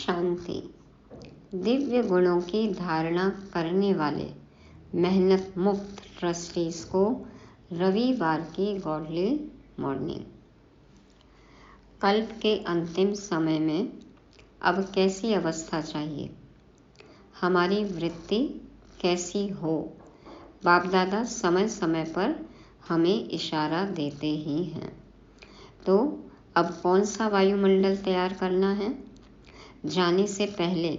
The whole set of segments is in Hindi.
शांति। दिव्य गुणों की धारणा करने वाले मेहनत मुक्त ट्रस्टीज को रविवार की गॉडली मॉर्निंग। कल्प के अंतिम समय में अब कैसी अवस्था चाहिए, हमारी वृत्ति कैसी हो, बाप दादा समय समय पर हमें इशारा देते ही हैं। तो अब कौन सा वायुमंडल तैयार करना है, जाने से पहले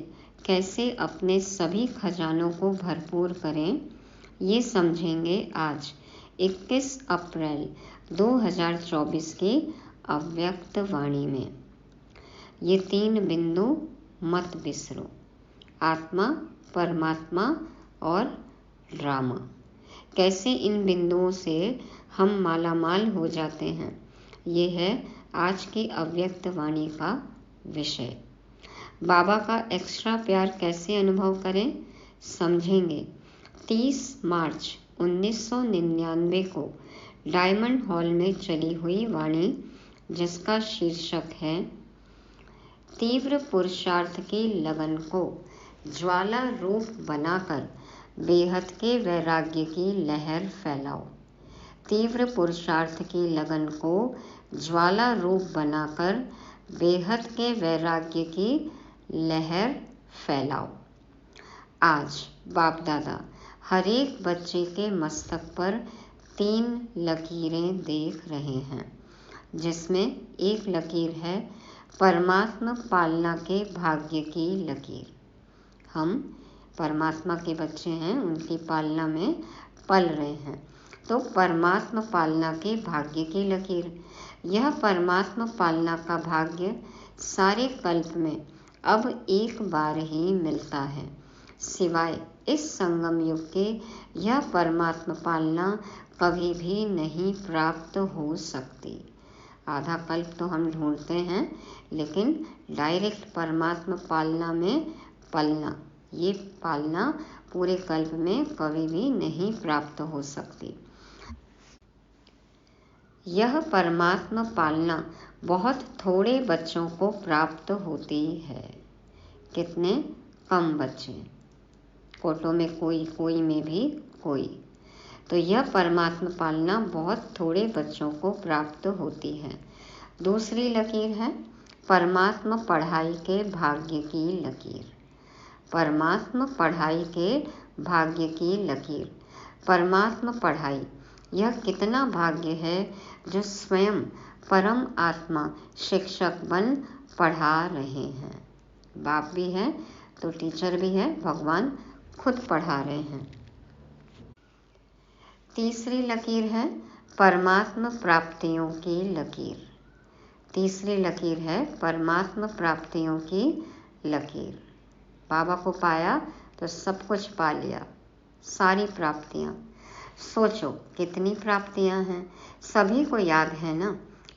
कैसे अपने सभी खजानों को भरपूर करें, ये समझेंगे आज 21 अप्रैल 2024 की अव्यक्त वाणी में। ये 3 बिंदु मत बिसरो, आत्मा, परमात्मा और ड्रामा। कैसे इन बिंदुओं से हम मालामाल हो जाते हैं, ये है आज की अव्यक्त वाणी का विषय। बाबा का एक्स्ट्रा प्यार कैसे अनुभव करें, समझेंगे। 30 मार्च 1999 को डायमंड हॉल में चली हुई वाणी, जिसका शीर्षक है तीव्र पुरुषार्थ की लगन को ज्वाला रूप बनाकर बेहद के वैराग्य की लहर फैलाओ। तीव्र पुरुषार्थ की लगन को ज्वाला रूप बनाकर बेहद के वैराग्य की लहर फैलाओ। आज बाप दादा हर एक बच्चे के मस्तक पर 3 लकीरें देख रहे हैं, जिसमें एक लकीर है परमात्मा पालना के भाग्य की लकीर। हम परमात्मा के बच्चे हैं, उनकी पालना में पल रहे हैं, तो परमात्मा पालना के भाग्य की लकीर। यह परमात्मा पालना का भाग्य सारे कल्प में अब एक बार ही मिलता है, सिवाय इस संगम युग के यह परमात्मा पालना कभी भी नहीं प्राप्त हो सकती। आधा कल्प तो हम ढूंढते हैं, लेकिन डायरेक्ट परमात्मा पालना में पलना, ये पालना पूरे कल्प में कभी भी नहीं प्राप्त हो सकती। यह परमात्मा पालना बहुत थोड़े बच्चों को प्राप्त होती है। कितने कम बच्चे, कोटों में कोई, कोई में भी कोई। तो यह परमात्मा पालना बहुत थोड़े बच्चों को प्राप्त होती है। दूसरी लकीर है परमात्मा पढ़ाई के भाग्य की लकीर। परमात्मा पढ़ाई के भाग्य की लकीर। परमात्मा पढ़ाई, यह कितना भाग्य है जो स्वयं परम आत्मा शिक्षक बन पढ़ा रहे हैं। बाप भी है तो टीचर भी है, भगवान खुद पढ़ा रहे हैं। तीसरी लकीर है परमात्मा प्राप्तियों की लकीर। तीसरी लकीर है परमात्मा प्राप्तियों की लकीर। बाबा को पाया तो सब कुछ पा लिया, सारी प्राप्तियां। सोचो कितनी प्राप्तियां हैं, सभी को याद है ना।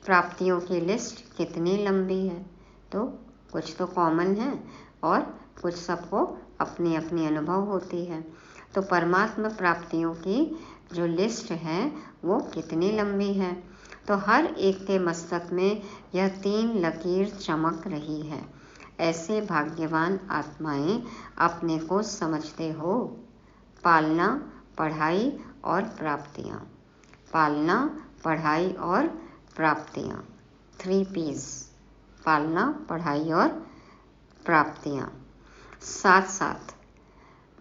प्राप्तियों की लिस्ट कितनी लंबी है, तो कुछ तो कॉमन है और कुछ सबको अपनी अपनी अनुभव होती है। तो परमात्मा प्राप्तियों की जो लिस्ट है वो कितनी लंबी है। तो हर एक के मस्तक में यह 3 लकीर चमक रही है। ऐसे भाग्यवान आत्माएं अपने को समझते हो। पालना, पढ़ाई और प्राप्तियां। पालना, पढ़ाई और प्राप्तियां, 3 P's। पालना, पढ़ाई और प्राप्तियां। साथ साथ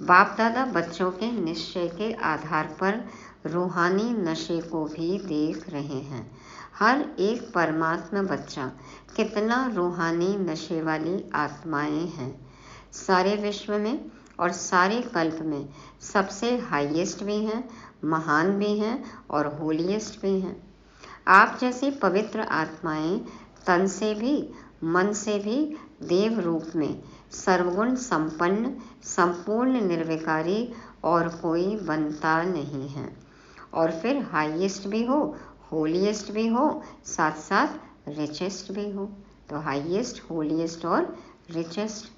बाप दादा बच्चों के निश्चय के आधार पर रूहानी नशे को भी देख रहे हैं। हर एक परमात्मा बच्चा कितना रूहानी नशे वाली आत्माएं हैं। सारे विश्व में और सारे कल्प में सबसे हाईएस्ट भी हैं, महान भी हैं और होलीएस्ट भी हैं। आप जैसी पवित्र आत्माएं तन से भी मन से भी देव रूप में सर्वगुण संपन्न, संपूर्ण निर्विकारी और कोई बनता नहीं है। और फिर हाईएस्ट भी हो, होलीएस्ट भी हो, साथ साथ रिचेस्ट भी हो। तो हाईएस्ट, होलीएस्ट और रिचेस्ट।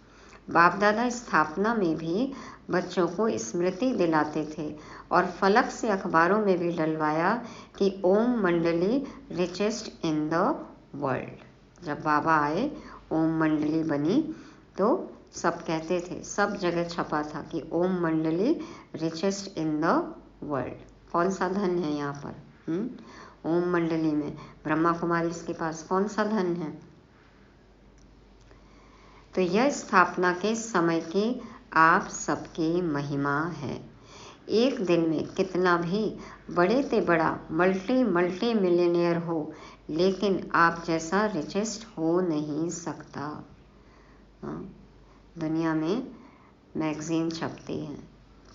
बाप दादा स्थापना में भी बच्चों को स्मृति दिलाते थे और फलक से अखबारों में भी डलवाया कि ओम मंडली रिचेस्ट इन द वर्ल्ड। जब बाबा आए ओम मंडली बनी तो सब कहते थे, सब जगह छपा था कि ओम मंडली रिचेस्ट इन द वर्ल्ड। कौन सा धन है यहाँ पर? ओम मंडली में ब्रह्मा कुमारी के पास कौन सा धन है? तो यह स्थापना के समय की आप सबकी महिमा है। एक दिन में कितना भी बड़े से बड़ा मल्टी मिलियनियर हो, लेकिन आप जैसा रिचेस्ट हो नहीं सकता। दुनिया में मैगजीन छपती है,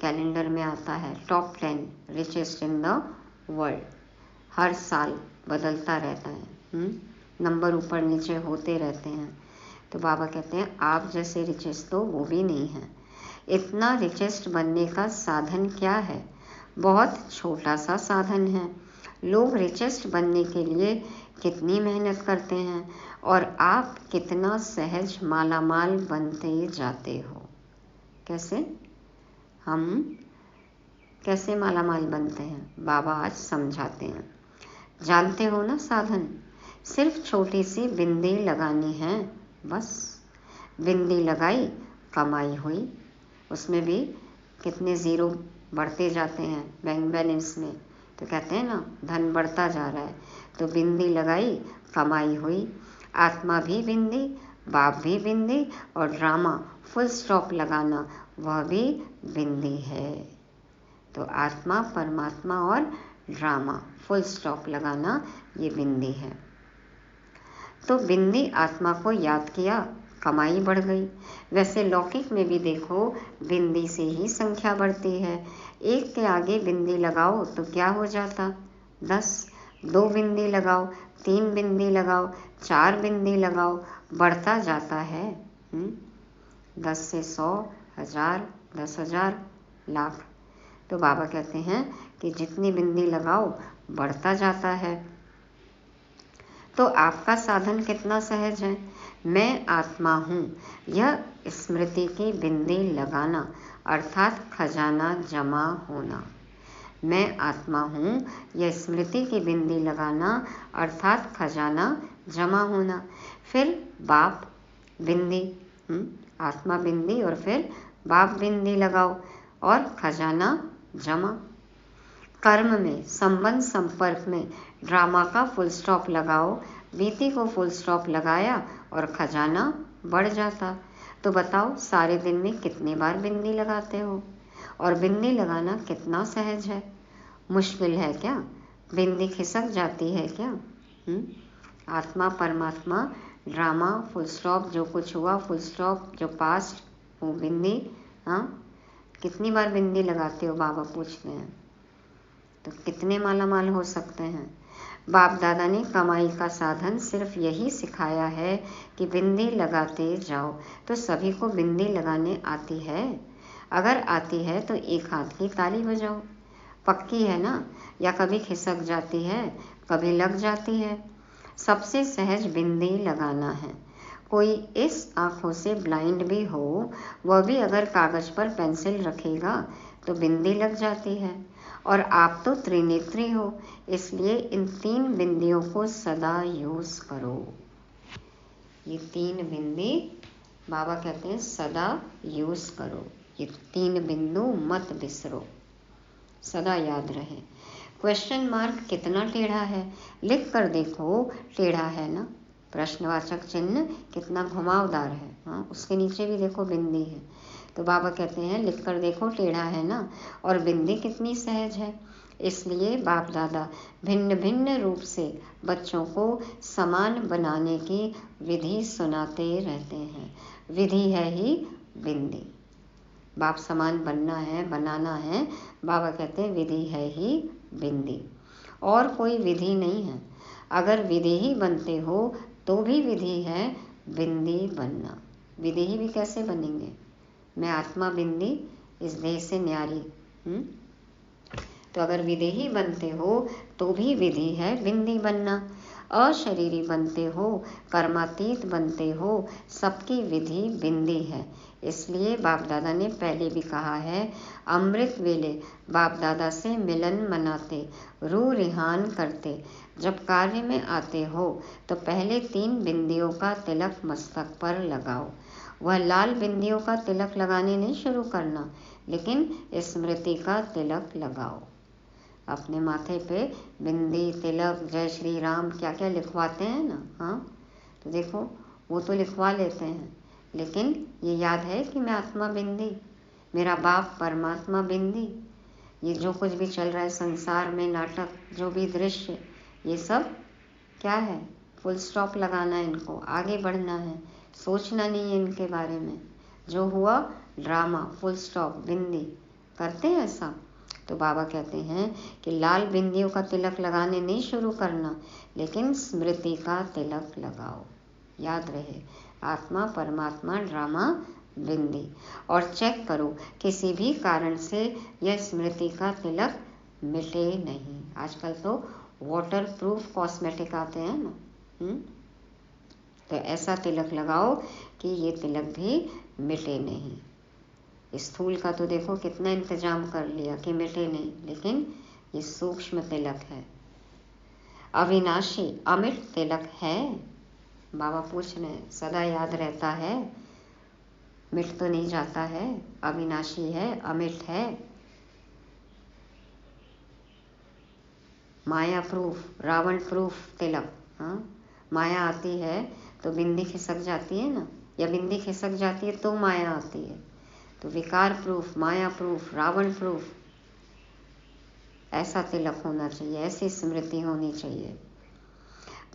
कैलेंडर में आता है top 10 richest in the world, हर साल बदलता रहता है, नंबर ऊपर नीचे होते रहते हैं। तो बाबा कहते हैं आप जैसे रिचेस्ट तो वो भी नहीं है। इतना रिचेस्ट बनने का साधन क्या है? बहुत छोटा सा साधन है। लोग रिचेस्ट बनने के लिए कितनी मेहनत करते हैं और आप कितना सहज मालामाल बनते जाते हो। कैसे? हम कैसे मालामाल बनते हैं बाबा आज समझाते हैं। जानते हो ना साधन? सिर्फ छोटी सी बिंदी लगानी है, बस। बिंदी लगाई, कमाई हुई। उसमें भी कितने ज़ीरो बढ़ते जाते हैं बैंक बैलेंस में, तो कहते हैं ना धन बढ़ता जा रहा है। तो बिंदी लगाई, कमाई हुई। आत्मा भी बिंदी, बाप भी बिंदी, और ड्रामा फुल स्टॉप लगाना वह भी बिंदी है। तो आत्मा, परमात्मा और ड्रामा फुल स्टॉप लगाना ये बिंदी है। तो बिंदी आत्मा को याद किया, कमाई बढ़ गई। वैसे लौकिक में भी देखो, बिंदी से ही संख्या बढ़ती है। एक के आगे बिंदी लगाओ तो क्या हो जाता? 10। 2 बिंदी लगाओ, 3 बिंदी लगाओ, 4 बिंदी लगाओ, बढ़ता जाता है। 10 से 100, 1000, 10,000, लाख। तो बाबा कहते हैं कि जितनी बिंदी लगाओ बढ़ता जाता है। तो आपका साधन कितना सहज है। मैं आत्मा हूँ, यह स्मृति की बिंदी लगाना, अर्थात खजाना जमा होना। मैं आत्मा हूँ, यह स्मृति की बिंदी लगाना, अर्थात खजाना जमा होना। फिर बाप बिंदी, आत्मा बिंदी और फिर बाप बिंदी लगाओ और खजाना जमा। कर्म में, संबंध संपर्क में ड्रामा का फुल स्टॉप लगाओ, बीती को फुल स्टॉप लगाया और खजाना बढ़ जाता। तो बताओ सारे दिन में कितनी बार बिंदी लगाते हो? और बिंदी लगाना कितना सहज है? मुश्किल है क्या? बिंदी खिसक जाती है क्या? आत्मा, परमात्मा, ड्रामा, फुल स्टॉप, जो कुछ हुआ फुल स्टॉप, जो पास्ट वो बिंदी। कितनी बार बिंदी लगाते हो? बाबा पूछते हैं। तो कितने मालामाल हो सकते हैं? बाप दादा ने कमाई का साधन सिर्फ यही सिखाया है कि बिंदी लगाते जाओ। तो सभी को बिंदी लगाने आती है? अगर आती है तो एक हाथ की ताली बजाओ। पक्की है ना? या कभी खिसक जाती है, कभी लग जाती है। सबसे सहज बिंदी लगाना है। कोई इस आँखों से ब्लाइंड भी हो, वह भी अगर कागज पर पेंसिल रखेगा तो बिंदी लग जाती है। और आप तो त्रिनेत्री हो, इसलिए इन 3 बिंदियों को सदा यूज करो। ये 3 बिंदी बाबा कहते हैं सदा यूज करो। ये 3 बिंदु मत बिसरो, सदा याद रहे। क्वेश्चन मार्क कितना टेढ़ा है, लिख कर देखो, टेढ़ा है ना। प्रश्नवाचक चिन्ह कितना घुमावदार है, उसके नीचे भी देखो बिंदी है। तो बाबा कहते हैं लिख कर देखो, टेढ़ा है ना। और बिंदी कितनी सहज है। इसलिए बाप दादा भिन्न भिन्न रूप से बच्चों को समान बनाने की विधि सुनाते रहते हैं। विधि है ही बिंदी। बाप समान बनना है, बनाना है, बाबा कहते हैं विधि है ही बिंदी, और कोई विधि नहीं है। अगर विधि ही बनते हो तो भी विधि है बिंदी बनना। विधि ही भी कैसे बनेंगे? मैं आत्मा बिंदी, इस देह से न्यारी। तो अगर विधि ही बनते हो तो भी विधि है बिंदी बनना। अशरीरी बनते हो, कर्मातीत बनते हो, सबकी विधि बिंदी है। इसलिए बाप दादा ने पहले भी कहा है, अमृत वेले बाप दादा से मिलन मनाते, रूह रिहान करते। जब कार्य में आते हो तो पहले 3 बिंदियों का तिलक मस्तक पर लगाओ वह लाल बिंदियों का तिलक लगाने नहीं शुरू करना, लेकिन स्मृति का तिलक लगाओ। अपने माथे पे बिंदी, तिलक, जय श्री राम क्या क्या लिखवाते हैं ना, हाँ, तो देखो वो तो लिखवा लेते हैं, लेकिन ये याद है कि मैं आत्मा बिंदी, मेरा बाप परमात्मा बिंदी। ये जो कुछ भी चल रहा है संसार में, नाटक, जो भी दृश्य, ये सब क्या है? फुल स्टॉप लगाना है इनको, आगे बढ़ना है, सोचना नहीं है इनके बारे में। जो हुआ ड्रामा, फुल स्टॉप, बिंदी। करते हैं ऐसा? तो बाबा कहते हैं कि लाल बिंदियों का तिलक लगाने नहीं शुरू करना, लेकिन स्मृति का तिलक लगाओ। याद रहे, आत्मा परमात्मा ड्रामा बिंदी। और चेक करो किसी भी कारण से यह स्मृति का तिलक मिटे नहीं। आजकल तो वाटर प्रूफ कॉस्मेटिक आते हैं ना, तो ऐसा तिलक लगाओ कि ये तिलक भी मिटे नहीं। स्थूल का तो देखो कितना इंतजाम कर लिया कि मिटे नहीं, लेकिन ये सूक्ष्म तिलक है, अविनाशी अमिट तिलक है। बाबा पूछ रहे हैं, सदा याद रहता है, मिट तो नहीं जाता है, अविनाशी है, अमिट है, माया प्रूफ, रावण प्रूफ तिलक। हाँ, माया आती है तो बिंदी खिसक जाती है ना, या बिंदी खिसक जाती है तो माया आती है। तो विकार प्रूफ, माया प्रूफ, रावण प्रूफ, ऐसा तिलक होना चाहिए, ऐसी स्मृति होनी चाहिए।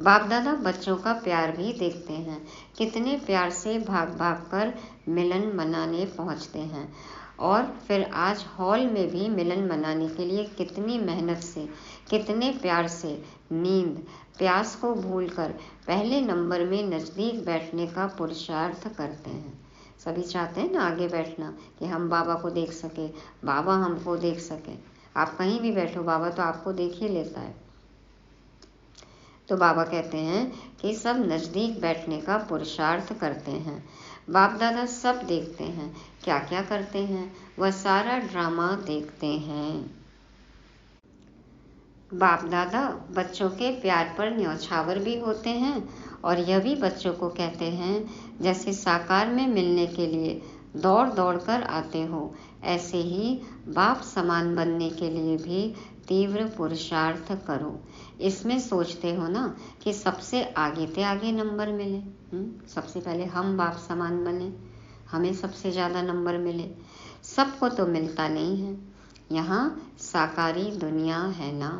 बाप दादा बच्चों का प्यार भी देखते हैं, कितने प्यार से भाग भाग कर मिलन मनाने पहुंचते हैं। और फिर आज हॉल में भी मिलन मनाने के लिए कितनी मेहनत से, कितने प्यार से, नींद प्यास को भूलकर पहले नंबर में नज़दीक बैठने का पुरुषार्थ करते हैं। सभी चाहते हैं ना आगे बैठना, कि हम बाबा को देख सके, बाबा हमको देख सके। आप कहीं भी बैठो, बाबा तो आपको देख ही लेता है। तो बाबा कहते हैं कि सब नज़दीक बैठने का पुरुषार्थ करते हैं। बाप दादा सब देखते हैं, क्या क्या करते हैं, वह सारा ड्रामा देखते हैं। बाप दादा बच्चों के प्यार पर न्यौछावर भी होते हैं, और यह भी बच्चों को कहते हैं, जैसे साकार में मिलने के लिए दौड़ दौड़ कर आते हो, ऐसे ही बाप समान बनने के लिए भी तीव्र पुरुषार्थ करो। इसमें सोचते हो ना कि सबसे आगे ते आगे नंबर मिले, सबसे पहले हम बाप समान बने, हमें सबसे ज़्यादा नंबर मिले। सबको तो मिलता नहीं है, यहाँ साकारी दुनिया है ना,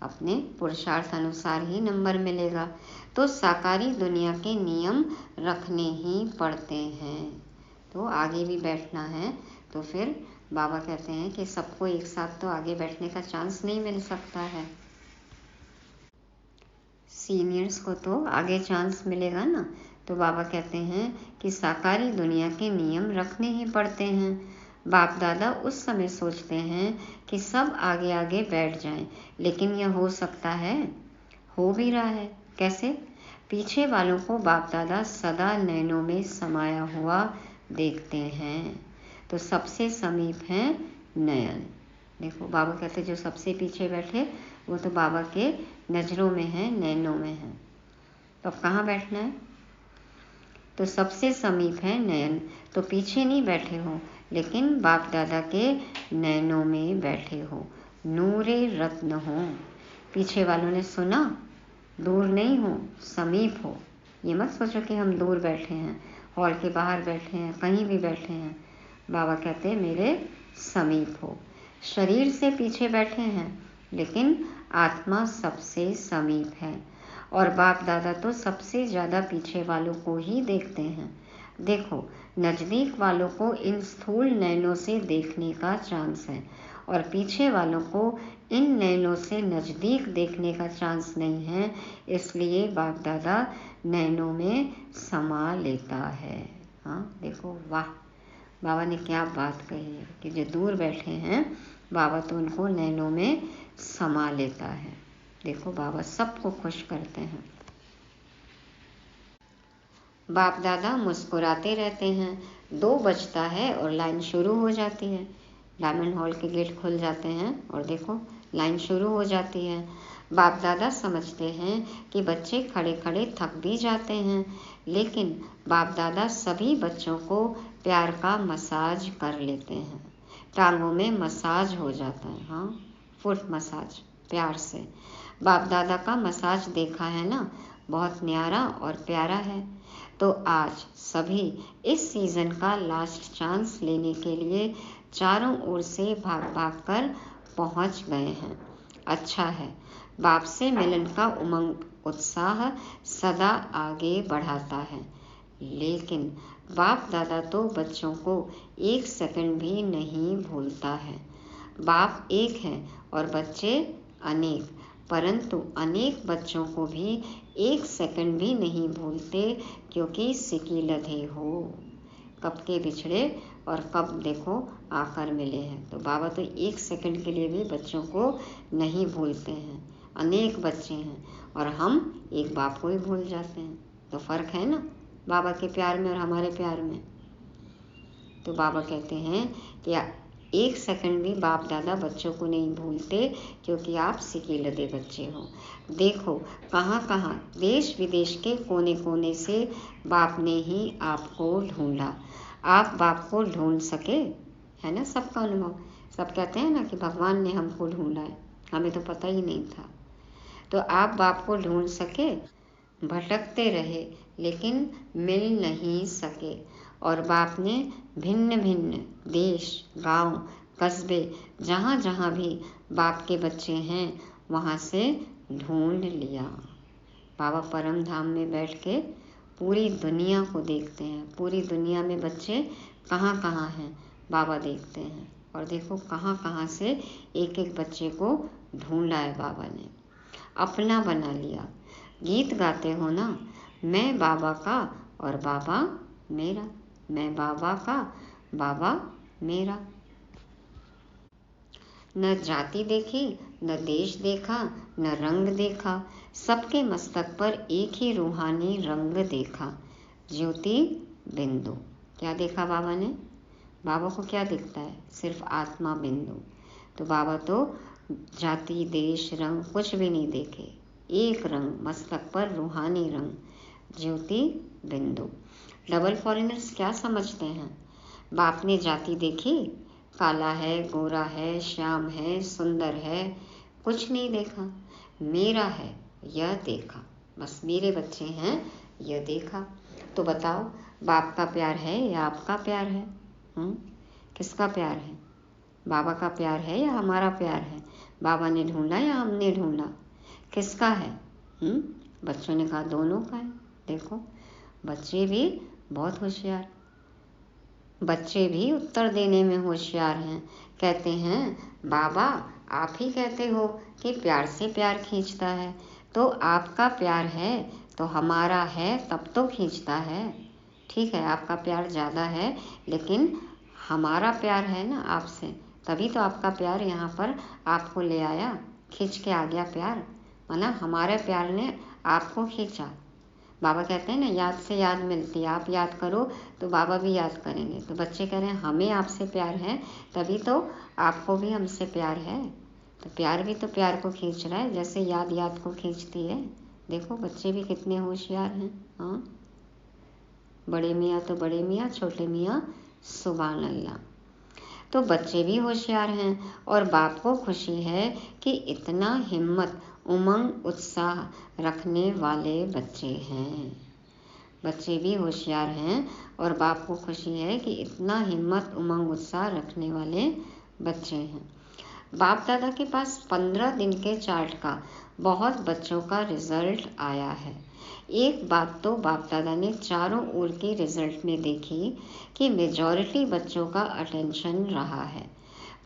अपने पुरुषार्थ अनुसार ही नंबर मिलेगा। तो साकारी दुनिया के नियम रखने ही पड़ते हैं। तो आगे भी बैठना है, तो फिर बाबा कहते हैं कि सबको एक साथ तो आगे बैठने का चांस नहीं मिल सकता है। सीनियर्स को तो आगे चांस मिलेगा ना, तो बाबा कहते हैं कि साकारी दुनिया के नियम रखने ही पड़ते हैं। बाप दादा उस समय सोचते हैं कि सब आगे आगे बैठ जाएं, लेकिन यह हो सकता है, हो भी रहा है। कैसे? पीछे वालों को बाप दादा सदा नैनों में समाया हुआ देखते हैं। तो सबसे समीप हैं नयन। देखो बाबा कहते जो सबसे पीछे बैठे वो तो बाबा के नज़रों में है, नैनों में है। तो अब कहाँ बैठना है? तो सबसे समीप है नयन, तो पीछे नहीं बैठे हो, लेकिन बाप दादा के नैनों में बैठे हो, नूरे रत्न हो। पीछे वालों ने सुना, दूर नहीं हो, समीप हो। ये मत सोचो कि हम दूर बैठे हैं, हॉल के बाहर बैठे हैं, कहीं भी बैठे हैं। बाबा कहते हैं मेरे समीप हो। शरीर से पीछे बैठे हैं, लेकिन आत्मा सबसे समीप है। और बाप दादा तो सबसे ज़्यादा पीछे वालों को ही देखते हैं। देखो नज़दीक वालों को इन स्थूल नैनों से देखने का चांस है, और पीछे वालों को इन नैनों से नज़दीक देखने का चांस नहीं है। इसलिए बाप दादा नैनों में समा लेता है। हाँ देखो, वाह, बाबा ने क्या बात कही है कि जो दूर बैठे हैं बाबा तो उनको नैनों में समा लेता है। देखो बाबा सबको खुश करते हैं। बाप दादा मुस्कुराते रहते हैं। 2 बजता है और लाइन शुरू हो जाती है। डायमंड हॉल के गेट खुल जाते हैं और देखो लाइन शुरू हो जाती है। बाप दादा समझते हैं कि बच्चे खड़े खड़े थक भी जाते हैं, लेकिन बाप दादा सभी बच्चों को प्यार का मसाज कर लेते हैं। टांगों में मसाज हो जाता है, हाँ, फुट मसाज प्यार से। बाप दादा का मसाज देखा है ना, बहुत न्यारा और प्यारा है। तो आज सभी इस सीज़न का लास्ट चांस लेने के लिए चारों ओर से भाग भाग कर पहुँच गए हैं। अच्छा है, बाप से मिलन का उमंग उत्साह सदा आगे बढ़ाता है, लेकिन बाप दादा तो बच्चों को एक सेकंड भी नहीं भूलता है। बाप एक है और बच्चे अनेक, परंतु अनेक बच्चों को भी एक सेकंड भी नहीं भूलते, क्योंकि सिकी लधे हो, कब के बिछड़े और कब देखो आकर मिले हैं। तो बाबा तो एक सेकंड के लिए भी बच्चों को नहीं भूलते हैं। अनेक बच्चे हैं और हम एक बाप को ही भूल जाते हैं। तो फर्क है ना बाबा के प्यार में और हमारे प्यार में। तो बाबा कहते हैं कि एक सेकंड भी बाप दादा बच्चों को नहीं भूलते, क्योंकि आप सिके लदे बच्चे हो। देखो कहाँ कहाँ देश विदेश के कोने कोने से बाप ने ही आपको ढूंढा। आप बाप को ढूंढ सके, है ना सबका अनुभव। सब कहते हैं ना कि भगवान ने हमको ढूंढा है, हमें तो पता ही नहीं था। तो आप बाप को ढूंढ सके, भटकते रहे लेकिन मिल नहीं सके। और बाप ने भिन्न भिन्न देश, गांव, कस्बे, जहाँ जहाँ भी बाप के बच्चे हैं वहाँ से ढूंढ लिया। बाबा परम धाम में बैठ के पूरी दुनिया को देखते हैं। पूरी दुनिया में बच्चे कहाँ कहाँ हैं बाबा देखते हैं। और देखो कहाँ कहाँ से एक एक बच्चे को ढूंढा है बाबा ने, अपना बना लिया। गीत गाते हो ना, मैं बाबा का और बाबा मेरा, मैं बाबा का बाबा मेरा। न जाति देखी, न देश देखा, न रंग देखा, सबके मस्तक पर एक ही रूहानी रंग देखा, ज्योति बिंदु। क्या देखा बाबा ने? बाबा को क्या दिखता है? सिर्फ आत्मा बिंदु। तो बाबा तो जाति देश रंग कुछ भी नहीं देखे, एक रंग, मस्तक पर रूहानी रंग, ज्योति बिंदु। डबल फॉरेनर्स क्या समझते हैं? बाप ने जाति देखी, काला है, गोरा है, श्याम है, सुंदर है, कुछ नहीं देखा। मेरा है यह देखा, बस मेरे बच्चे हैं यह देखा। तो बताओ बाप का प्यार है या आपका प्यार है? किसका प्यार है? बाबा का प्यार है या हमारा प्यार है? बाबा ने ढूंढा या हमने ढूंढा? किसका है? बच्चों ने कहा दोनों का है। देखो बच्चे भी बहुत होशियार, बच्चे भी उत्तर देने में होशियार हैं। कहते हैं बाबा आप ही कहते हो कि प्यार से प्यार खींचता है, तो आपका प्यार है तो हमारा है तब तो खींचता है। ठीक है आपका प्यार ज़्यादा है, लेकिन हमारा प्यार है ना आपसे, तभी तो आपका प्यार यहाँ पर आपको ले आया, खींच के आ गया प्यार, मतलब हमारे प्यार ने आपको खींचा। बाबा कहते हैं ना याद से याद मिलती है, आप याद करो तो बाबा भी याद करेंगे। तो बच्चे कह रहे हैं हमें आपसे प्यार है, तभी तो आपको भी हमसे प्यार है। तो प्यार भी तो प्यार को खींच रहा है, जैसे याद याद को खींचती है। देखो बच्चे भी कितने होशियार हैं। हाँ, बड़े मियाँ तो बड़े मियाँ, छोटे मियाँ सुभान अल्लाह। तो बच्चे भी होशियार हैं और बाप को खुशी है कि इतना हिम्मत, उमंग, उत्साह रखने वाले बच्चे हैं। बच्चे भी होशियार हैं और बाप को खुशी है कि इतना हिम्मत, उमंग, उत्साह रखने वाले बच्चे हैं। बाप दादा के पास 15 दिन के चार्ट का बहुत बच्चों का रिजल्ट आया है। एक बात तो बाप दादा ने चारों ओर के रिजल्ट में देखी कि मेजॉरिटी बच्चों का अटेंशन रहा है।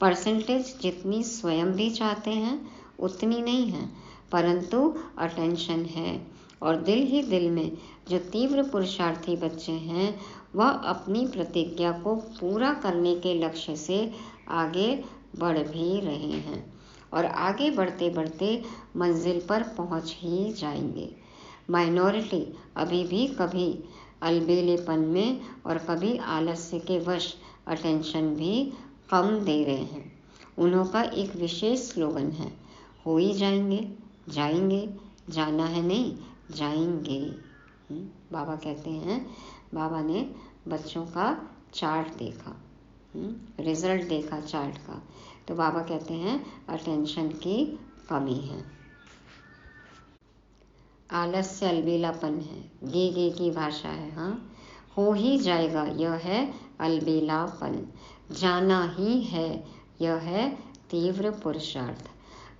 परसेंटेज जितनी स्वयं भी चाहते हैं उतनी नहीं है, परंतु अटेंशन है। और दिल ही दिल में जो तीव्र पुरुषार्थी बच्चे हैं वह अपनी प्रतिज्ञा को पूरा करने के लक्ष्य से आगे बढ़ भी रहे हैं और आगे बढ़ते बढ़ते मंजिल पर पहुंच ही जाएंगे। माइनॉरिटी अभी भी कभी अलबेलेपन में और कभी आलस्य के वश अटेंशन भी कम दे रहे हैं। उन्हों का एक विशेष स्लोगन है, हो ही जाएंगे, जाएंगे, जाना है नहीं, जाएंगे। बाबा कहते हैं, बाबा ने बच्चों का चार्ट देखा, रिजल्ट देखा चार्ट का, तो बाबा कहते हैं अटेंशन की कमी है, आलस्य, अलबेलापन है, गे की भाषा है। हाँ, हो ही जाएगा, यह है अलबेलापन, जाना ही है, यह है तीव्र पुरुषार्थ।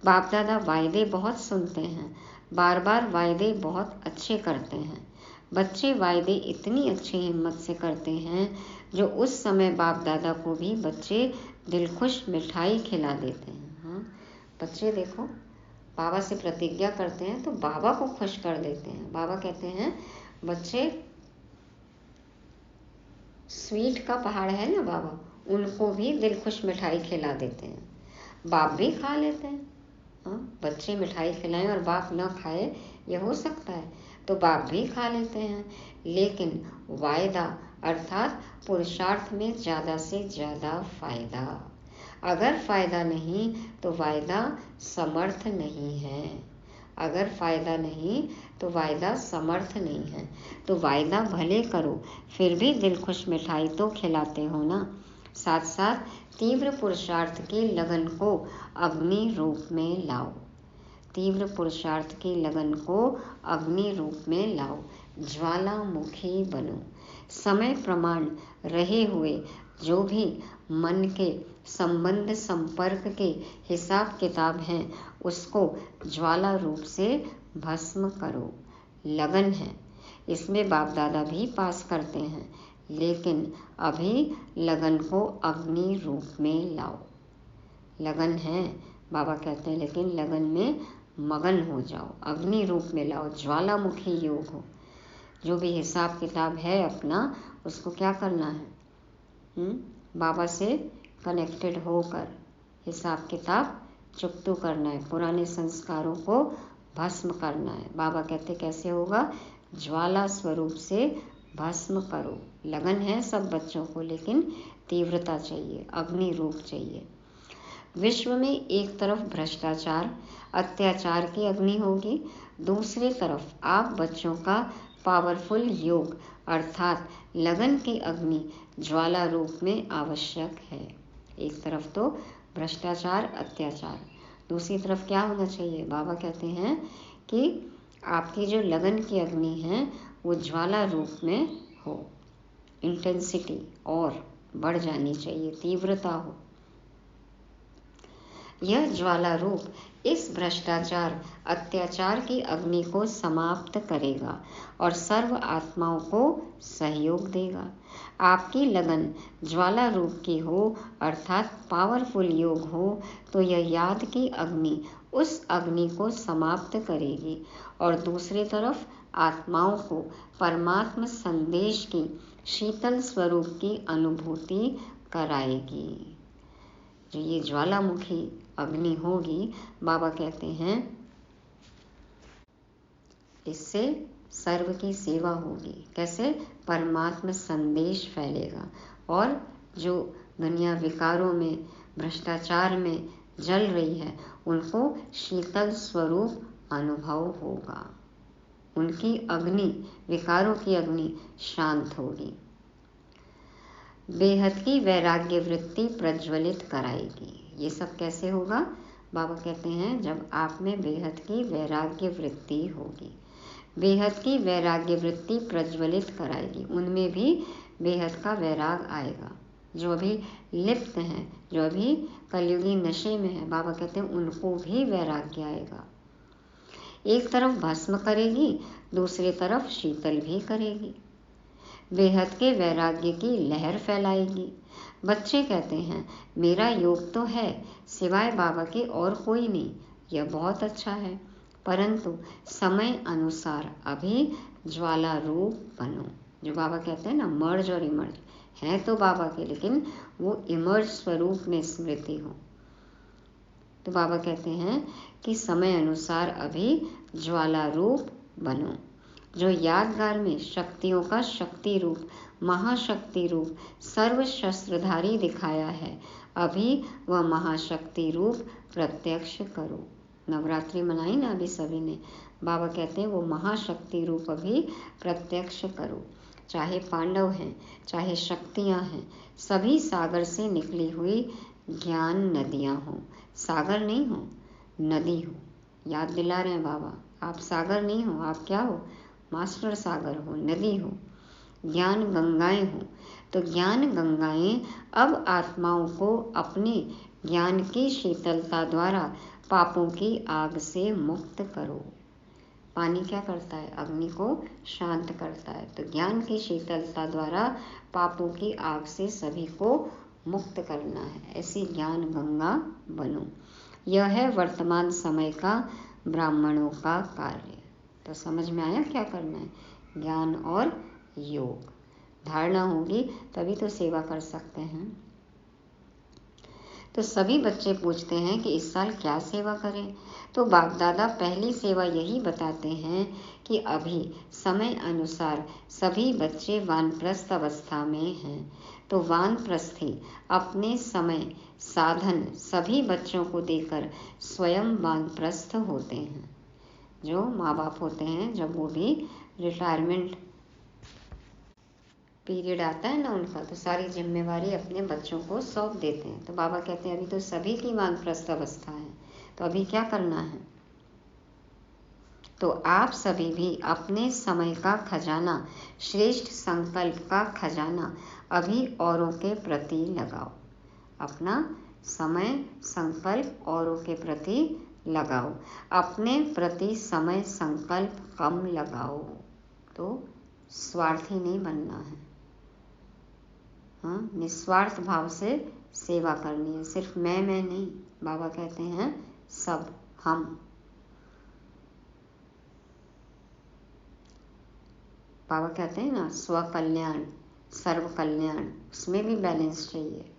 बाप दादा वायदे बहुत सुनते हैं, बार बार वायदे बहुत अच्छे करते हैं। बच्चे वायदे इतनी अच्छी हिम्मत से करते हैं जो उस समय बाप दादा को भी बच्चे दिलखुश मिठाई खिला देते हैं। हाँ, बच्चे देखो बाबा से प्रतिज्ञा करते हैं तो बाबा को खुश कर देते हैं। बाबा कहते हैं बच्चे स्वीट का पहाड़ है ना बाबा, उनको भी दिलखुश मिठाई खिला देते हैं, बाप भी खा लेते हैं। हाँ, बच्चे मिठाई खिलाएं और बाप ना खाए, यह हो सकता है, तो बाप भी खा लेते हैं। लेकिन वायदा अर्थात पुरुषार्थ में ज़्यादा से ज़्यादा फायदा, अगर फायदा नहीं तो वायदा समर्थ नहीं है, अगर फायदा नहीं तो वायदा समर्थ नहीं है। तो वायदा भले करो, फिर भी दिलखुश मिठाई तो खिलाते हो ना। साथ साथ तीव्र पुरुषार्थ की लगन को अग्नि रूप में लाओ, तीव्र पुरुषार्थ की लगन को अग्नि रूप में लाओ, ज्वालामुखी बनो। समय प्रमाण रहे हुए जो भी मन के संबंध संपर्क के हिसाब किताब हैं उसको ज्वाला रूप से भस्म करो। लगन है, इसमें बाप दादा भी पास करते हैं, लेकिन अभी लगन को अग्नि रूप में लाओ। लगन है, बाबा कहते हैं, लेकिन लगन में मगन हो जाओ, अग्नि रूप में लाओ, ज्वालामुखी योग हो। जो भी हिसाब किताब है अपना, उसको क्या करना है, बाबा से कनेक्टेड होकर हिसाब किताब चुकतू करना है, पुराने संस्कारों को भस्म करना है। बाबा कहते कैसे होगा, ज्वाला स्वरूप से भस्म करो। लगन है सब बच्चों को, लेकिन तीव्रता चाहिए, अग्नि रूप चाहिए। विश्व में एक तरफ भ्रष्टाचार अत्याचार की अग्नि होगी, दूसरी तरफ आप बच्चों का पावरफुल योग अर्थात लगन की अग्नि ज्वाला रूप में आवश्यक है। एक तरफ तो भ्रष्टाचार अत्याचार, दूसरी तरफ क्या होना चाहिए, बाबा कहते हैं कि आपकी जो लगन की अग्नि है वो ज्वाला रूप में हो, इंटेंसिटी और बढ़ जानी चाहिए, तीव्रता हो। यह ज्वाला रूप इस भ्रष्टाचार अत्याचार की अग्नि को समाप्त करेगा और सर्व आत्माओं को सहयोग देगा। आपकी लगन ज्वाला रूप की हो अर्थात पावरफुल योग हो तो यह याद की अग्नि उस अग्नि को समाप्त करेगी और दूसरी तरफ आत्माओं को परमात्मा संदेश की शीतल स्वरूप की अनुभूति कराएगी। जो ये ज्वालामुखी अग्नि होगी, बाबा कहते हैं इससे सर्व की सेवा होगी। कैसे, परमात्मा संदेश फैलेगा और जो दुनिया विकारों में भ्रष्टाचार में जल रही है उनको शीतल स्वरूप अनुभव होगा, उनकी अग्नि, विकारों की अग्नि शांत होगी। बेहद की वैराग्य वृत्ति प्रज्वलित कराएगी। ये सब कैसे होगा, बाबा कहते हैं जब आप में बेहद की वैराग्य वृत्ति होगी। बेहद की वैराग्य वृत्ति प्रज्वलित कराएगी, उनमें भी बेहद का वैराग आएगा। जो अभी लिप्त हैं, जो अभी कलयुगी नशे में है, बाबा कहते हैं उनको भी वैराग्य आएगा। एक तरफ भस्म करेगी, दूसरी तरफ शीतल भी करेगी, बेहद के वैराग्य की लहर फैलाएगी। बच्चे कहते हैं मेरा योग तो है, सिवाय बाबा के और कोई नहीं, यह बहुत अच्छा है, परंतु समय अनुसार अभी ज्वाला रूप बनो। जो बाबा कहते हैं ना, मर्ज और इमर्ज हैं तो बाबा के, लेकिन वो इमर्ज स्वरूप में स्मृति हो। तो बाबा कहते हैं कि समय अनुसार अभी ज्वाला रूप बनो। जो यादगार में शक्तियों का शक्ति रूप, महाशक्ति रूप, सर्व शस्त्रधारी दिखाया है, अभी वह महाशक्ति रूप प्रत्यक्ष करो। नवरात्रि मनाई ना अभी सभी ने। बाबा कहते हैं वो महाशक्ति रूप अभी प्रत्यक्ष करो। चाहे पांडव हैं, चाहे शक्तियां हैं, सभी सागर से निकली हुई ज्ञान नदियां हो। सागर नहीं हो, नदी हो। याद दिला रहे हैं बाबा, आप सागर नहीं हो, आप क्या हो? मास्टर सागर हो, नदी हो। ज्ञान गंगाएं हो। तो ज्ञान गंगाएं अब आत्माओं को अपने ज्ञान की शीतलता द्वारा पापों की आग से मुक्त करो। पानी क्या करता है? अग्नि को शांत करता है। तो ज्ञान की शीतलता द्वारा पापों की आग से सभी को मुक्त करना है। ऐसी ज्ञान गंगा बनो। यह है वर्तमान समय का ब्राह्मणों का कार्य। तो समझ में आया क्या करना है? ज्ञान और योग। धारणा होगी तभी तो सेवा कर सकते हैं। तो सभी बच्चे पूछते हैं कि इस साल क्या सेवा करें। तो बाप दादा पहली सेवा यही बताते हैं कि अभी समय अनुसार सभी बच्चे वानप्रस्थ अवस्था में हैं। तो वानप्रस्थी अपने समय साधन सभी बच्चों को देकर स्वयं वानप्रस्थ होते हैं। जो माँ बाप होते हैं, जब वो भी रिटायरमेंट पीरियड आता है ना उनका, तो सारी जिम्मेवारी अपने बच्चों को सौंप देते हैं। तो बाबा कहते हैं अभी तो सभी की वानप्रस्थ अवस्था है, तो अभी क्या करना है? तो आप सभी भी अपने समय का खजाना, श्रेष्ठ संकल्प का खजाना अभी औरों के प्रति लगाओ। अपना समय संकल्प औरों के प्रति लगाओ। अपने प्रति समय संकल्प कम लगाओ। तो स्वार्थी नहीं बनना है। हाँ, निस्वार्थ भाव से सेवा करनी है। सिर्फ मैं नहीं, बाबा कहते हैं सब हम। बाबा कहते हैं ना स्व कल्याण सर्व कल्याण, उसमें भी बैलेंस चाहिए।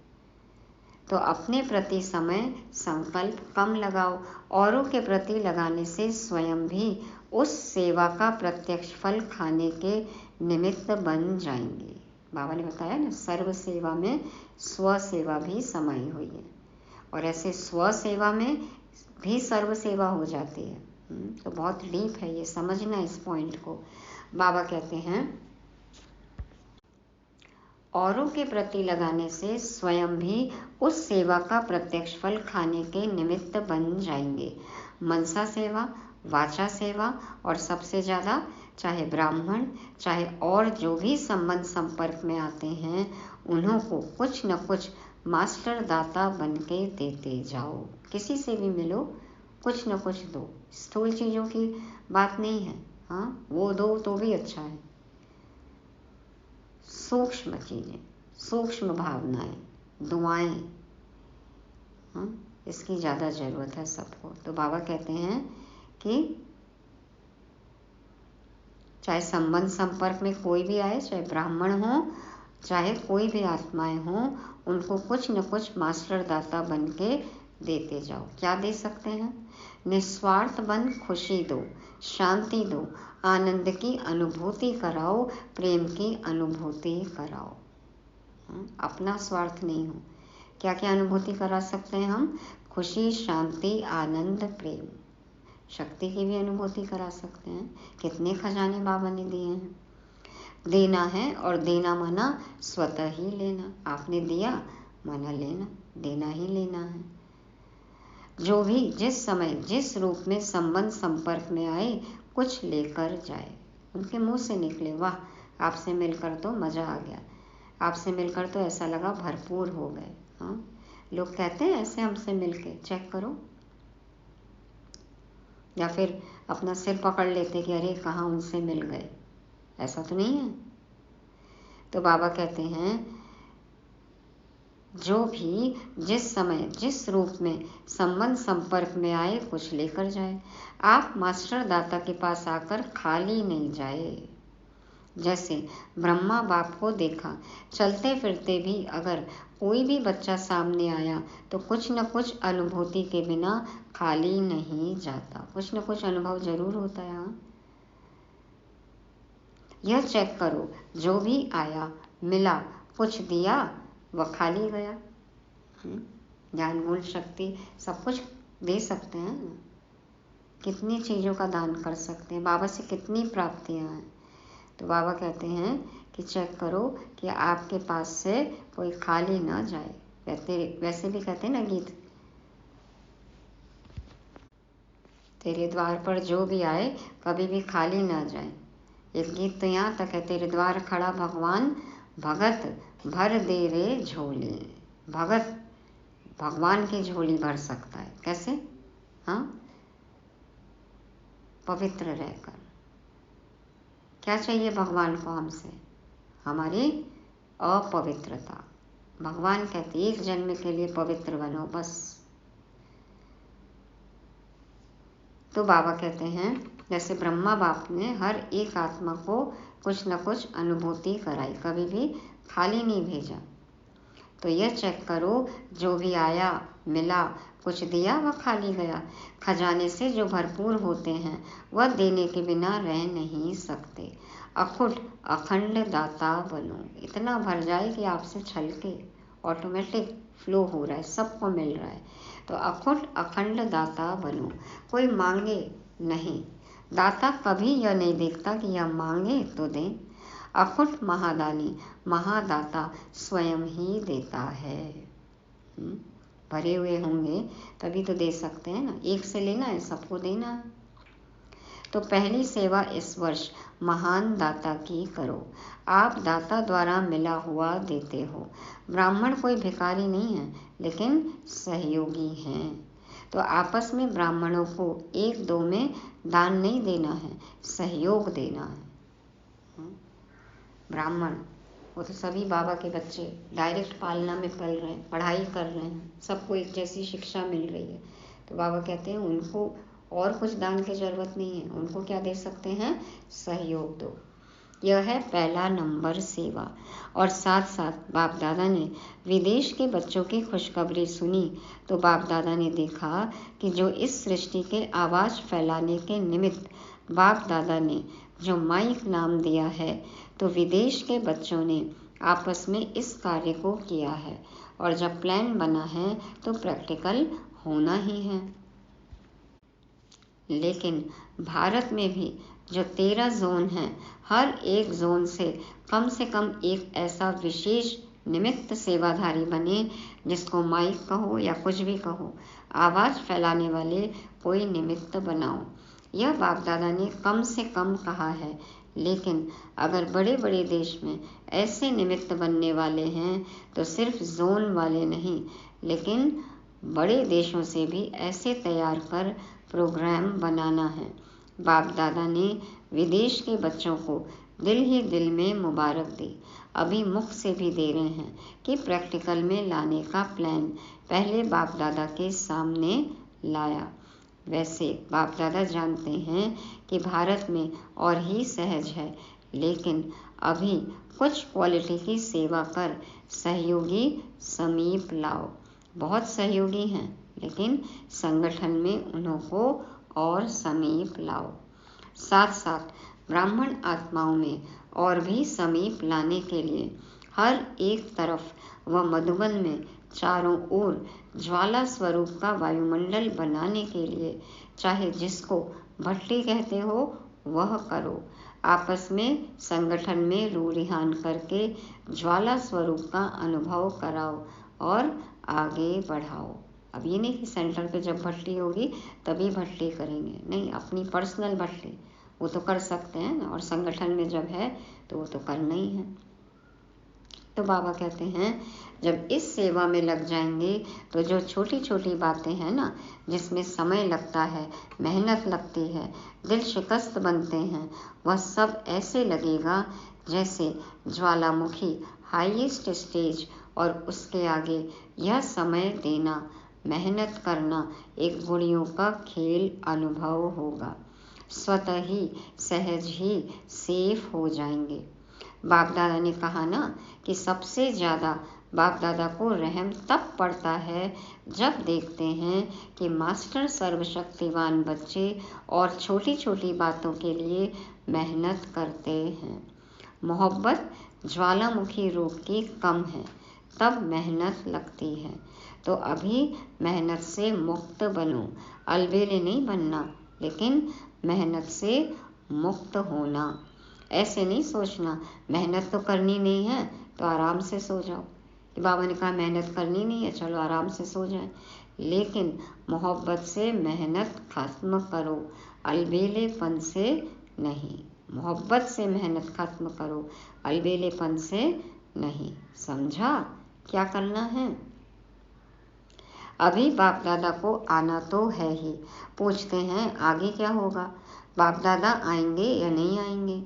तो अपने प्रति समय संकल्प कम लगाओ। औरों के प्रति लगाने से स्वयं भी उस सेवा का प्रत्यक्ष फल खाने के निमित्त बन जाएंगे। बाबा ने बताया ना, सर्व सेवा में स्व सेवा भी समाई हुई है, और ऐसे स्व सेवा में भी सर्व सेवा हो जाती है। तो बहुत डीप है ये, समझना इस पॉइंट को। बाबा कहते हैं औरों के प्रति लगाने से स्वयं भी उस सेवा का प्रत्यक्ष फल खाने के निमित्त बन जाएंगे। मनसा सेवा, वाचा सेवा, और सबसे ज़्यादा चाहे ब्राह्मण चाहे और जो भी संबंध संपर्क में आते हैं, उन्हों को कुछ न कुछ मास्टर दाता बन के देते जाओ। किसी से भी मिलो, कुछ न कुछ दो। स्थूल चीज़ों की बात नहीं है, हाँ वो दो तो भी अच्छा है। सूक्ष्म चीज़ें, सूक्ष्म भावनाएं, दुआएं, हाँ इसकी ज़्यादा ज़रूरत है सबको। तो बाबा कहते हैं कि चाहे संबंध संपर्क में कोई भी आए, चाहे ब्राह्मण हो चाहे कोई भी आत्माएं हों, उनको कुछ न कुछ मास्टर दाता बन के देते जाओ। क्या दे सकते हैं? निस्वार्थ बन खुशी दो, शांति दो, आनंद की अनुभूति कराओ, प्रेम की अनुभूति कराओ। अपना स्वार्थ नहीं हो। क्या क्या अनुभूति करा सकते हैं हम? खुशी, शांति, आनंद, प्रेम। शक्ति की भी अनुभूति करा सकते हैं। कितने खजाने बाबा ने दिए हैं। देना है, और देना माना स्वतः ही लेना। आपने दिया माना लेना, देना ही लेना है। जो भी जिस समय जिस रूप में संबंध संपर्क में आए, कुछ लेकर जाए। उनके मुंह से निकले, वाह आपसे मिलकर तो मज़ा आ गया, आपसे मिलकर तो ऐसा लगा भरपूर हो गए। हाँ, लोग कहते हैं ऐसे हमसे मिलके, चेक करो। या फिर अपना सिर पकड़ लेते कि अरे कहाँ उनसे मिल गए, ऐसा तो नहीं है। तो बाबा कहते हैं जो भी जिस समय जिस रूप में संबंध संपर्क में आए, कुछ लेकर जाए। आप मास्टर दाता के पास आकर खाली नहीं जाए। जैसे ब्रह्मा बाप को देखा, चलते फिरते भी अगर कोई भी बच्चा सामने आया तो कुछ न कुछ अनुभूति के बिना खाली नहीं जाता। कुछ न कुछ अनुभव जरूर होता है। हाँ, यह चेक करो, जो भी आया मिला, कुछ दिया, वह खाली गया। ज्ञान गुण शक्ति सब कुछ दे सकते हैं। कितनी चीज़ों का दान कर सकते हैं, बाबा से कितनी प्राप्तियां हैं। तो बाबा कहते हैं कि चेक करो कि आपके पास से कोई खाली ना जाए। वैसे भी कहते हैं ना गीत, तेरे द्वार पर जो भी आए कभी भी खाली ना जाए। एक गीत तो यहाँ तक है, तेरे द्वार खड़ा भगवान भगत भर दे रे झोली। भगत भगवान की झोली भर सकता है, कैसे? हाँ, पवित्र रहकर। क्या चाहिए भगवान को हमसे? हमारी अपवित्रता। भगवान कहते एक जन्म के लिए पवित्र बनो बस। तो बाबा कहते हैं जैसे ब्रह्मा बाप ने हर एक आत्मा को कुछ न कुछ अनुभूति कराई, कभी भी खाली नहीं भेजा। तो यह चेक करो, जो भी आया मिला, कुछ दिया वह खाली गया। खजाने से जो भरपूर होते हैं वह देने के बिना रह नहीं सकते। अखुट अखंड दाता बनो। इतना भर जाए कि आपसे छलके, ऑटोमेटिक फ्लो हो रहा है, सबको मिल रहा है। तो अखुट अखंड दाता बनो। कोई मांगे नहीं, दाता कभी यह नहीं देखता कि यह मांगे तो दें। अखुट महादानी, महादाता स्वयं ही देता है। भरे हुए होंगे तभी तो दे सकते हैं ना, एक से लेना है, सबको देना है। तो पहली सेवा इस वर्ष महान दाता की करो। आप दाता द्वारा मिला हुआ देते हो। ब्राह्मण कोई भिखारी नहीं है, लेकिन सहयोगी हैं। तो आपस में ब्राह्मणों को एक दो में दान नहीं देना है, सहयोग देना है। ब्राह्मण वो तो सभी बाबा के बच्चे डायरेक्ट पालना में पल रहे हैं, पढ़ाई कर रहे हैं, सबको एक जैसी शिक्षा मिल रही है। तो बाबा कहते हैं उनको और कुछ दान की जरूरत नहीं है, उनको क्या दे सकते हैं? सहयोग दो। यह है पहला नंबर सेवा। और साथ साथ बाप दादा ने विदेश के बच्चों की खुशखबरी सुनी तो बाप दादा ने देखा कि जो इस सृष्टि के आवाज़ फैलाने के निमित्त बाप दादा ने जो माइक नाम दिया है, तो विदेश के बच्चों ने आपस में इस कार्य को किया है। और जब प्लान बना है तो प्रैक्टिकल होना ही है। लेकिन भारत में भी जो 13 जोन हैं, हर एक जोन से कम एक ऐसा विशेष निमित्त सेवाधारी बने, जिसको माइक कहो या कुछ भी कहो, आवाज़ फैलाने वाले कोई निमित्त बनाओ। यह बाप दादा ने कम से कम कहा है, लेकिन अगर बड़े बड़े देश में ऐसे निमित्त बनने वाले हैं तो सिर्फ जोन वाले नहीं, लेकिन बड़े देशों से भी ऐसे तैयार कर प्रोग्राम बनाना है। बाप दादा ने विदेश के बच्चों को दिल ही दिल में मुबारक दी, अभी मुख से भी दे रहे हैं कि प्रैक्टिकल में लाने का प्लान पहले बाप दादा के सामने लाया। वैसे बाप दादा जानते हैं कि भारत में और ही सहज है, लेकिन अभी कुछ क्वालिटी की सेवा कर सहयोगी समीप लाओ। बहुत सहयोगी हैं, लेकिन संगठन में उन्हों को और समीप लाओ। साथ साथ ब्राह्मण आत्माओं में और भी समीप लाने के लिए हर एक तरफ व मधुबन में चारों ओर ज्वाला स्वरूप का वायुमंडल बनाने के लिए चाहे जिसको भट्टी कहते हो वह करो। आपस में संगठन में रूढ़िहान करके ज्वाला स्वरूप का अनुभव कराओ और आगे बढ़ाओ। अब ये नहीं कि सेंटर पे जब भट्टी होगी तभी भट्टी करेंगे, नहीं, अपनी पर्सनल भट्टी वो तो कर सकते हैं ना, और संगठन में जब है तो वो तो करना ही है। तो बाबा कहते हैं जब इस सेवा में लग जाएंगे तो जो छोटी छोटी बातें हैं ना, जिसमें समय लगता है, मेहनत लगती है, दिल शिकस्त बनते हैं, वह सब ऐसे लगेगा जैसे ज्वालामुखी हाईएस्ट स्टेज, और उसके आगे यह समय देना, मेहनत करना एक गुड़ियों का खेल अनुभव होगा। स्वतः ही सहज ही सेफ हो जाएंगे। बाप दादा ने कहा ना कि सबसे ज़्यादा बाप दादा को रहम तब पड़ता है जब देखते हैं कि मास्टर सर्वशक्तिवान बच्चे और छोटी छोटी बातों के लिए मेहनत करते हैं। मोहब्बत ज्वालामुखी रूप की कम है, तब मेहनत लगती है। तो अभी मेहनत से मुक्त बनो, अलबेले नहीं बनना, लेकिन मेहनत से मुक्त होना। ऐसे नहीं सोचना मेहनत तो करनी नहीं है तो आराम से सो जाओ, कि बाबा ने कहा मेहनत करनी नहीं है चलो आराम से सो जाए। लेकिन मोहब्बत से मेहनत खत्म करो, अलबेलेपन से नहीं। मोहब्बत से मेहनत खत्म करो, अलबेलेपन से नहीं। समझा क्या करना है? अभी बाप दादा को आना तो है ही। पूछते हैं आगे क्या होगा, बाप दादा आएंगे या नहीं आएंगे?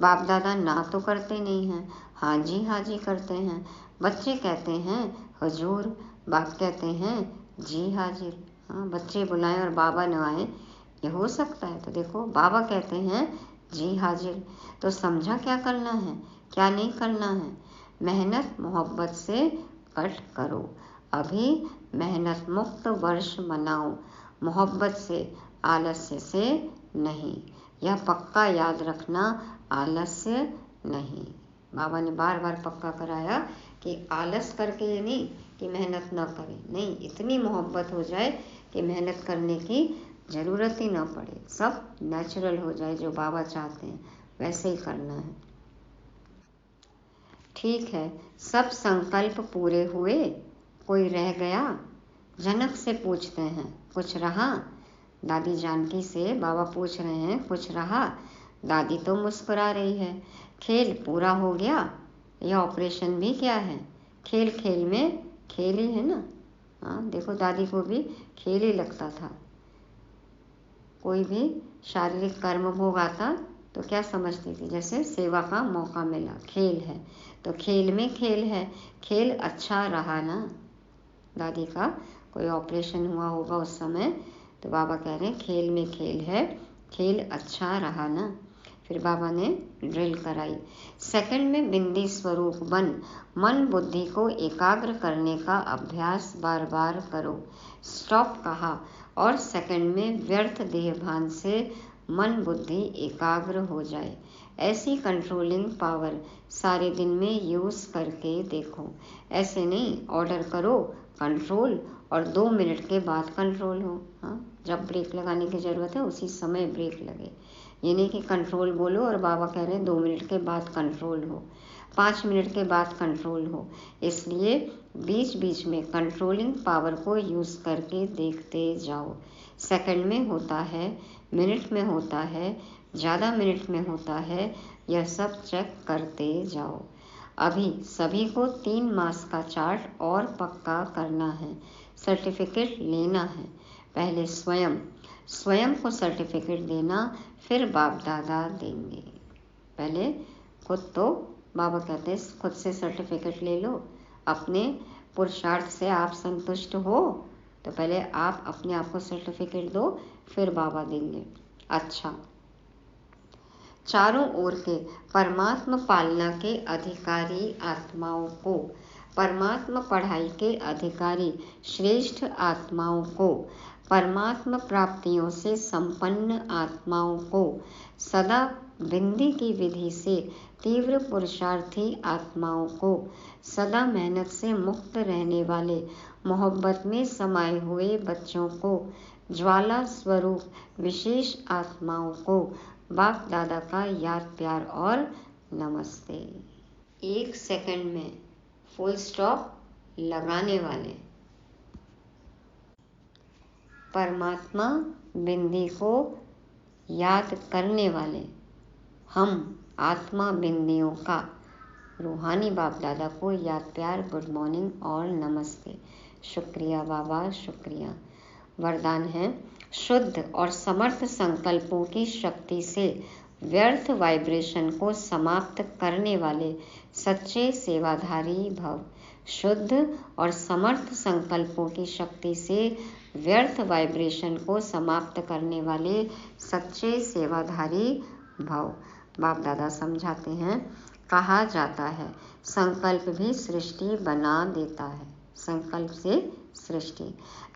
बाप दादा ना तो करते नहीं हैं, हाँ जी करते हैं। बच्चे कहते हैं हुजूर, बाप कहते हैं जी हाजिर। हाँ, बच्चे बुलाएं और बाबा न आए, ये हो सकता है? तो देखो बाबा कहते हैं जी हाजिर। तो समझा क्या करना है, क्या नहीं करना है? मेहनत मोहब्बत से कट करो। अभी मेहनत मुक्त वर्ष मनाओ, मोहब्बत से, आलस्य से नहीं। यह पक्का याद रखना, आलस्य नहीं। बाबा ने बार बार पक्का कराया कि आलस करके ये नहीं कि मेहनत ना करें, नहीं, इतनी मोहब्बत हो जाए कि मेहनत करने की ज़रूरत ही ना पड़े, सब नेचुरल हो जाए। जो बाबा चाहते हैं वैसे ही करना है। ठीक है, सब संकल्प पूरे हुए, कोई रह गया? जनक से पूछते हैं कुछ रहा? दादी जानकी से बाबा पूछ रहे हैं कुछ रहा? दादी तो मुस्कुरा रही है। खेल पूरा हो गया? यह ऑपरेशन भी क्या है? खेल खेल में खेल ही है ना। हाँ देखो दादी को भी खेल ही लगता था। कोई भी शारीरिक कर्म भोग आता तो क्या समझती थी, जैसे सेवा का मौका मिला, खेल है तो खेल में खेल है। खेल अच्छा रहा ना? दादी का कोई ऑपरेशन हुआ होगा उस समय, तो बाबा कह रहे हैं खेल में खेल है, खेल अच्छा रहा ना? फिर बाबा ने ड्रिल कराई। सेकंड में बिंदी स्वरूप बन, मन बुद्धि को एकाग्र करने का अभ्यास बार बार करो। स्टॉप कहा और सेकंड में व्यर्थ देह भान से मन बुद्धि एकाग्र हो जाए। ऐसी कंट्रोलिंग पावर सारे दिन में यूज़ करके देखो। ऐसे नहीं ऑर्डर करो कंट्रोल और 2 मिनट के बाद कंट्रोल हो। हाँ, जब ब्रेक लगाने की ज़रूरत है उसी समय ब्रेक लगे। ये नहीं कि कंट्रोल बोलो और बाबा कह रहे हैं 2 मिनट के बाद कंट्रोल हो, 5 मिनट के बाद कंट्रोल हो। इसलिए बीच बीच में कंट्रोलिंग पावर को यूज़ करके देखते जाओ। सेकंड में होता है, मिनट में होता है, ज़्यादा मिनट में होता है, यह सब चेक करते जाओ। अभी सभी को 3 मास का चार्ट और पक्का करना है, सर्टिफिकेट लेना है। पहले स्वयं को सर्टिफिकेट देना, फिर बाप दादा देंगे। पहले खुद तो बाबा कहते हैं खुद से सर्टिफिकेट ले लो। अपने पुरुषार्थ से आप संतुष्ट हो तो पहले आप अपने आप को सर्टिफिकेट दो, फिर बाबा देंगे। अच्छा, चारों ओर के परमात्मा पालना के अधिकारी आत्माओं को, परमात्मा पढ़ाई के अधिकारी श्रेष्ठ आत्माओं को, परमात्मा प्राप्तियों से संपन्न आत्माओं को, सदा बिंदी की विधि से तीव्र पुरुषार्थी आत्माओं को, सदा मेहनत से मुक्त रहने वाले मोहब्बत में समाये हुए बच्चों को, ज्वाला स्वरूप विशेष आत्माओं को बाप दादा का याद प्यार और नमस्ते। 1 सेकंड में फुल स्टॉप लगाने वाले परमात्मा बिंदी को याद करने वाले हम आत्मा बिंदियों का रूहानी बाप दादा को याद प्यार, गुड मॉर्निंग और नमस्ते। शुक्रिया बाबा, शुक्रिया। वरदान है, शुद्ध और समर्थ संकल्पों की शक्ति से व्यर्थ वाइब्रेशन को समाप्त करने वाले सच्चे सेवाधारी भव। शुद्ध और समर्थ संकल्पों की शक्ति से व्यर्थ वाइब्रेशन को समाप्त करने वाले सच्चे सेवाधारी भव। बाप दादा समझाते हैं, कहा जाता है संकल्प भी सृष्टि बना देता है। संकल्प से सृष्टि।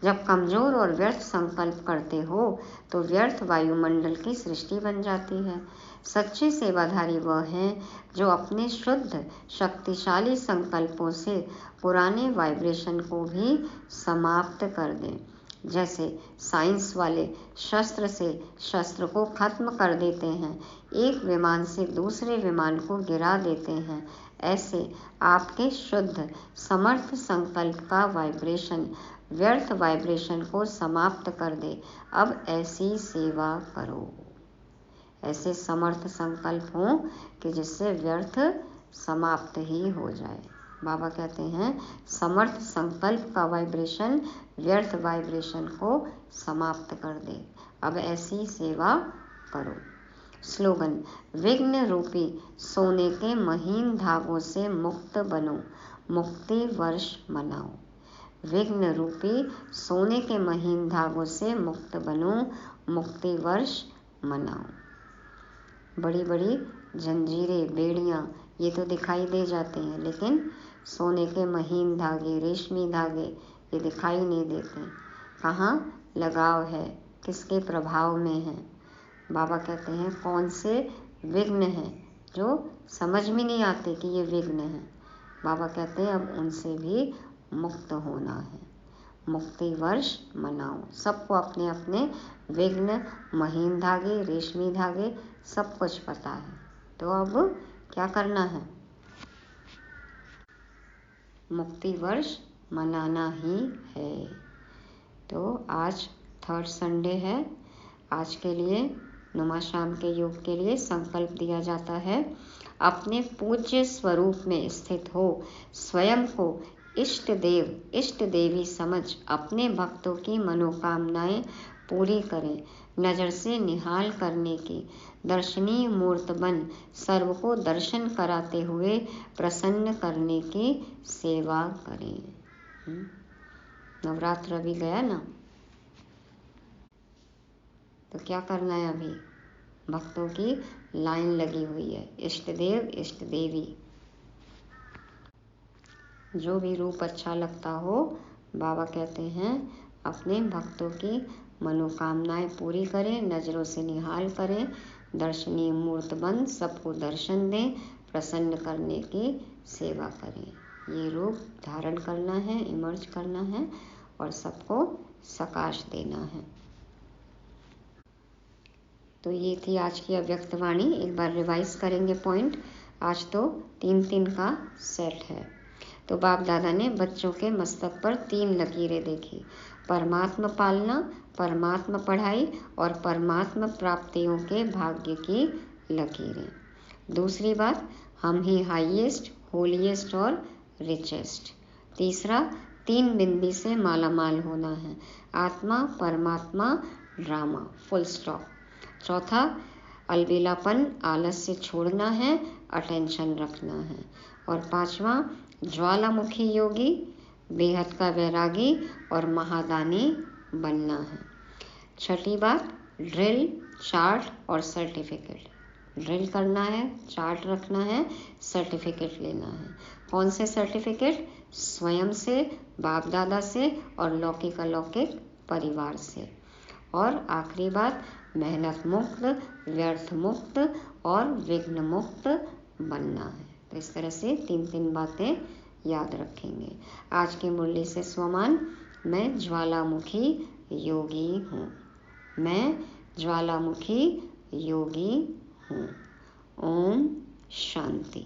जब कमजोर और व्यर्थ संकल्प करते हो तो व्यर्थ वायुमंडल की सृष्टि बन जाती है। सच्चे सेवाधारी वह हैं जो अपने शुद्ध शक्तिशाली संकल्पों से पुराने वाइब्रेशन को भी समाप्त कर दें। जैसे साइंस वाले शस्त्र से शस्त्र को खत्म कर देते हैं, एक विमान से दूसरे विमान को गिरा देते हैं, ऐसे आपके शुद्ध समर्थ संकल्प का वाइब्रेशन व्यर्थ वाइब्रेशन को समाप्त कर दे। अब ऐसी सेवा करो। ऐसे समर्थ संकल्प हों कि जिससे व्यर्थ समाप्त ही हो जाए। बाबा कहते हैं समर्थ संकल्प का वाइब्रेशन व्यर्थ वाइब्रेशन को समाप्त कर दे। अब ऐसी सेवा करो। स्लोगन, विघ्न रूपी सोने के महीन धागों से मुक्त बनो, मुक्ति वर्ष मनाओ। विघ्न रूपी सोने के महीन धागों से मुक्त बनो, मुक्ति वर्ष मनाओ। बड़ी बड़ी जंजीरें, बेड़ियाँ ये तो दिखाई दे जाते हैं, लेकिन सोने के महीन धागे, रेशमी धागे ये दिखाई नहीं देते। कहाँ लगाव है, किसके प्रभाव में है। बाबा कहते हैं कौन से विघ्न हैं जो समझ में नहीं आते कि ये विघ्न है। बाबा कहते हैं अब उनसे भी मुक्त होना है, मुक्ति वर्ष मनाओ। सबको अपने अपने विघ्न, महीन धागे, रेशमी धागे सब कुछ पता है। तो अब क्या करना है, मुक्ति वर्ष मनाना ही है। तो आज थर्ड संडे है। आज के लिए नुमा शाम के योग के लिए संकल्प दिया जाता है, अपने पूज्य स्वरूप में स्थित हो स्वयं को इष्ट देव इष्ट देवी समझ अपने भक्तों की मनोकामनाएं पूरी करें। नज़र से निहाल करने की दर्शनीय मूर्त बन सर्व को दर्शन कराते हुए प्रसन्न करने की सेवा करें। नवरात्र अभी गया ना, तो क्या करना है, अभी भक्तों की लाइन लगी हुई है। इष्ट देव इष्ट देवी, जो भी रूप अच्छा लगता हो, बाबा कहते हैं अपने भक्तों की मनोकामनाएं पूरी करें, नज़रों से निहाल करें, दर्शनीय मूर्त बन सबको दर्शन दें, प्रसन्न करने की सेवा करें। ये रूप धारण करना है, इमर्ज करना है और सबको सकाश देना है। तो ये थी आज की अव्यक्तवाणी। एक बार रिवाइज करेंगे पॉइंट। आज तो 3-3 का सेट है। तो बाप दादा ने बच्चों के मस्तक पर 3 लकीरें देखी, परमात्मा पालना, परमात्मा पढ़ाई और परमात्मा प्राप्तियों के भाग्य की लकीरें। दूसरी बात, हम ही हाईएस्ट, होलीएस्ट और रिचेस्ट। तीसरा, 3 बिंदी से मालामाल होना है, आत्मा, परमात्मा, ड्रामा, फुल स्टॉप। चौथा, अलबेलापन, आलस्य छोड़ना है, अटेंशन रखना है। और पांचवा, ज्वालामुखी योगी, बेहद का वैरागी और महादानी बनना है। छठी बात, ड्रिल, चार्ट और सर्टिफिकेट। ड्रिल करना है, चार्ट रखना है, सर्टिफिकेट लेना है। कौन से सर्टिफिकेट? स्वयं से, बाप दादा से और लौकिक अलौकिक परिवार से। और आखिरी बात, मेहनत मुक्त, व्यर्थ मुक्त और विघ्न मुक्त बनना है। तो इस तरह से 3-3 बातें याद रखेंगे। आज की मुरली से स्वमान, मैं ज्वालामुखी योगी हूँ, मैं ज्वालामुखी योगी हूँ। ओम शांति।